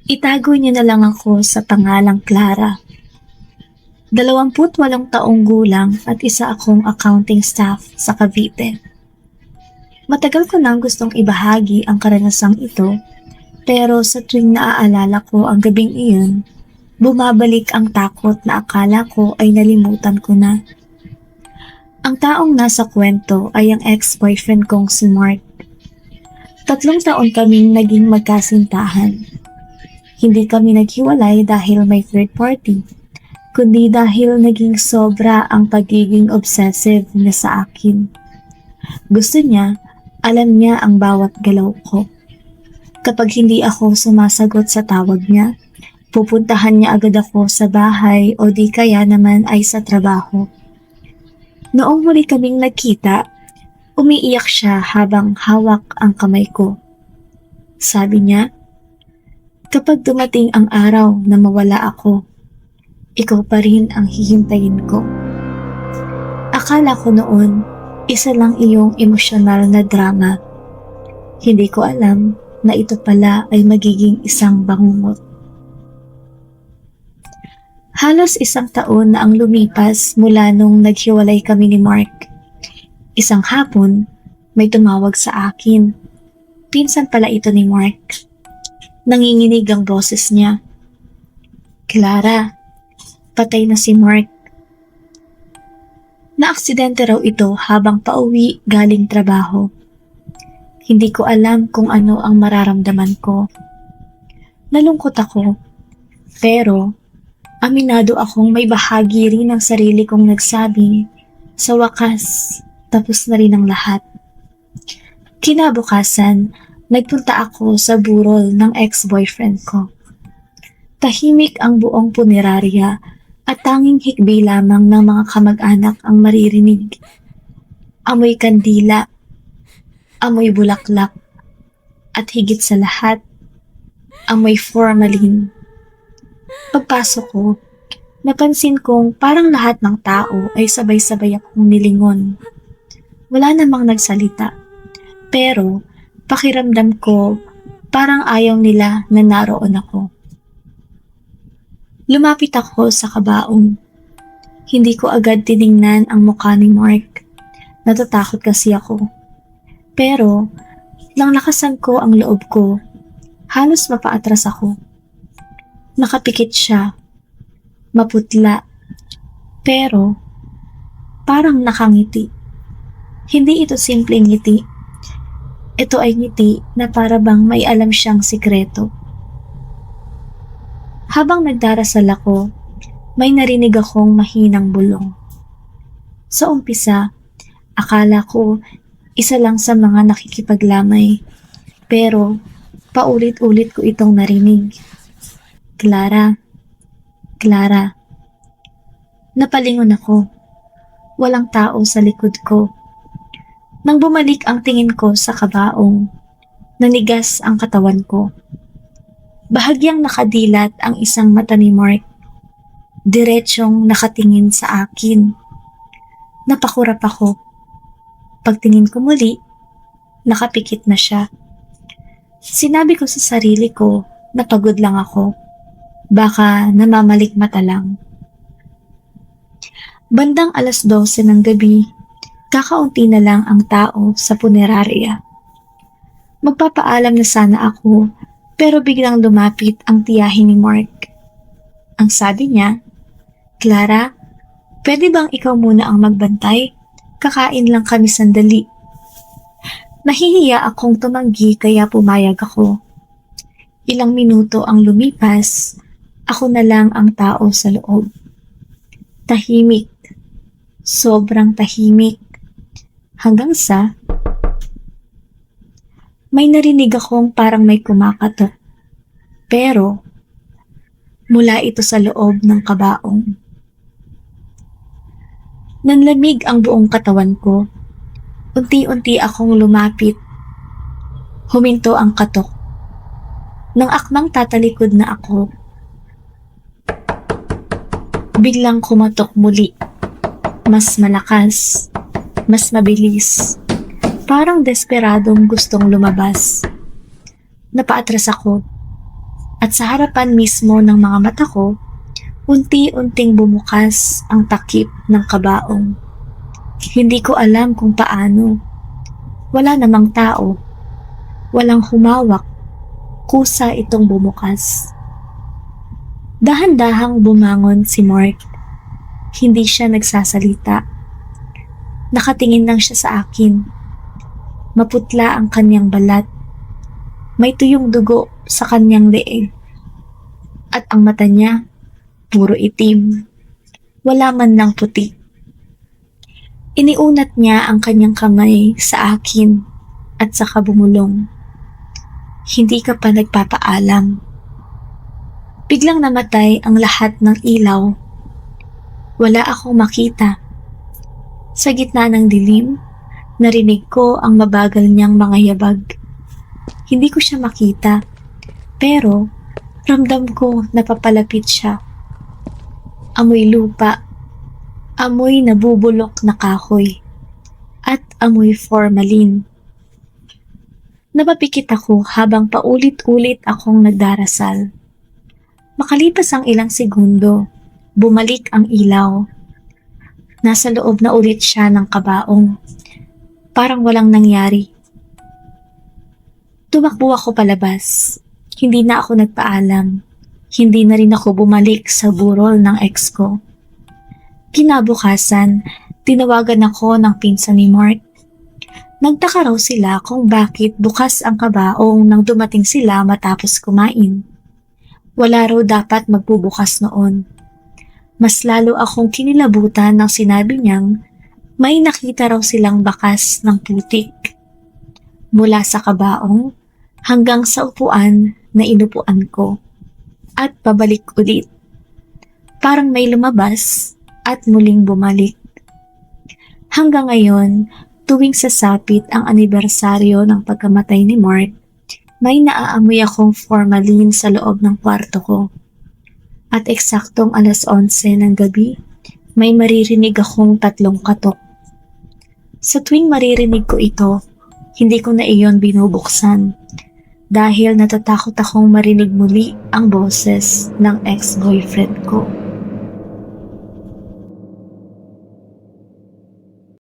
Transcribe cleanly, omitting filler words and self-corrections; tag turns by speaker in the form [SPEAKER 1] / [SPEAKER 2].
[SPEAKER 1] Itago niyo na lang ako sa pangalang Clara. 28 taong gulang at isa akong accounting staff sa Cavite. Matagal ko nang gustong ibahagi ang karanasang ito, pero sa tuwing naaalala ko ang gabing iyon, bumabalik ang takot na akala ko ay nalimutan ko na. Ang taong nasa kwento ay ang ex-boyfriend kong si Mark. 3 taon kaming naging magkasintahan. Hindi kami naghiwalay dahil may third party, kundi dahil naging sobra ang pagiging obsessive niya sa akin. Gusto niya, alam niya ang bawat galaw ko. Kapag hindi ako sumasagot sa tawag niya, pupuntahan niya agad ako sa bahay o di kaya naman ay sa trabaho. Noong muli kaming nagkita, umiiyak siya habang hawak ang kamay ko. Sabi niya, kapag dumating ang araw na mawala ako, ikaw pa rin ang hihintayin ko. Akala ko noon, isa lang iyong emosyonal na drama. Hindi ko alam na ito pala ay magiging isang bangungot. Halos 1 taon na ang lumipas mula nung naghiwalay kami ni Mark. Isang hapon, may tumawag sa akin. Pinsan pala ito ni Mark. Nanginginig ang boses niya. Clara, patay na si Mark. Naaksidente raw ito habang pauwi galing trabaho. Hindi ko alam kung ano ang mararamdaman ko. Nalungkot ako, pero aminado akong may bahagi rin ng sarili kong nagsabing, sa wakas, tapos na rin ang lahat. Kinabukasan, nagpunta ako sa burol ng ex-boyfriend ko. Tahimik ang buong punerarya at tanging hikbi lamang ng mga kamag-anak ang maririnig. Amoy kandila, amoy bulaklak, at higit sa lahat, amoy formalin. Pagpasok ko, napansin kong parang lahat ng tao ay sabay-sabay akong nilingon. Wala namang nagsalita, pero pakiramdam ko parang ayaw nila na naroon ako. Lumapit ako sa kabaong. Hindi ko agad tiningnan ang mukha ni Mark. Natatakot kasi ako. Pero, nang lakasan ko ang loob ko, halos mapaatras ako. Nakapikit siya. Maputla. Pero, parang nakangiti. Hindi ito simpleng ngiti. Ito ay ngiti na para bang may alam siyang sikreto. Habang nagdarasal ako, may narinig akong mahinang bulong. Sa umpisa, akala ko isa lang sa mga nakikipaglamay, pero paulit-ulit ko itong narinig. Clara, Clara. Napalingon ako. Walang tao sa likod ko. Nang bumalik ang tingin ko sa kabaong, nanigas ang katawan ko. Bahagyang nakadilat ang isang mata ni Mark. Diretsyong nakatingin sa akin. Napakurap ako. Pagtingin ko muli, nakapikit na siya. Sinabi ko sa sarili ko na pagod lang ako. Baka namamalikmata lang. Bandang 12:00 ng gabi, kakaunti na lang ang tao sa punerarya. Magpapaalam na sana ako, pero biglang lumapit ang tiyahin ni Mark. Ang sabi niya, Clara, pwede bang ikaw muna ang magbantay? Kakain lang kami sandali. Nahihiya akong tumanggi kaya pumayag ako. Ilang minuto ang lumipas, ako na lang ang tao sa loob. Tahimik. Sobrang tahimik. Hanggang sa may narinig akong parang may kumakatok. Pero mula ito sa loob ng kabaong. Nanlamig ang buong katawan ko. Unti-unti akong lumapit. Huminto ang katok. Nang akmang tatalikod na ako, biglang kumatok muli. Mas malakas, mas mabilis. Parang desperadong gustong lumabas. Napaatras ako. At sa harapan mismo ng mga mata ko, unti-unting bumukas ang takip ng kabaong. Hindi ko alam kung paano. Wala namang tao. Walang humawak. Kusa itong bumukas. Dahan-dahang bumangon si Mark. Hindi siya nagsasalita. Nakatingin lang siya sa akin. Maputla ang kanyang balat. May tuyong dugo sa kanyang leeg. At ang mata niya, puro itim. Wala man lang puti. Iniunat niya ang kanyang kamay sa akin at saka bumulong. Hindi ka pa nagpapaalam. Biglang namatay ang lahat ng ilaw. Wala akong makita. Sa gitna ng dilim, narinig ko ang mabagal niyang mga yabag. Hindi ko siya makita, pero ramdam ko na papalapit siya. Amoy lupa, amoy nabubulok na kahoy, at amoy formalin. Napapikit ako habang paulit-ulit akong nagdarasal. Makalipas ang ilang segundo, bumalik ang ilaw. Nasa loob na ulit siya ng kabaong. Parang walang nangyari. Tumakbo ako palabas. Hindi na ako nagpaalam. Hindi na rin ako bumalik sa burol ng ex ko. Kinabukasan, tinawagan ako ng pinsan ni Mark. Nagtaka raw sila kung bakit bukas ang kabaong nang dumating sila matapos kumain. Wala raw dapat magbubukas noon. Mas lalo akong kinilabutan nang sinabi niyang may nakita raw silang bakas ng putik. Mula sa kabaong hanggang sa upuan na inupuan ko. At pabalik ulit. Parang may lumabas at muling bumalik. Hanggang ngayon, tuwing sasapit ang anibersaryo ng pagkamatay ni Mark, may naaamoy akong formalin sa loob ng kwarto ko. At eksaktong 11:00 ng gabi, may maririnig akong 3 katok. Sa tuwing maririnig ko ito, hindi ko na iyon binubuksan dahil natatakot akong marinig muli ang boses ng ex-boyfriend ko.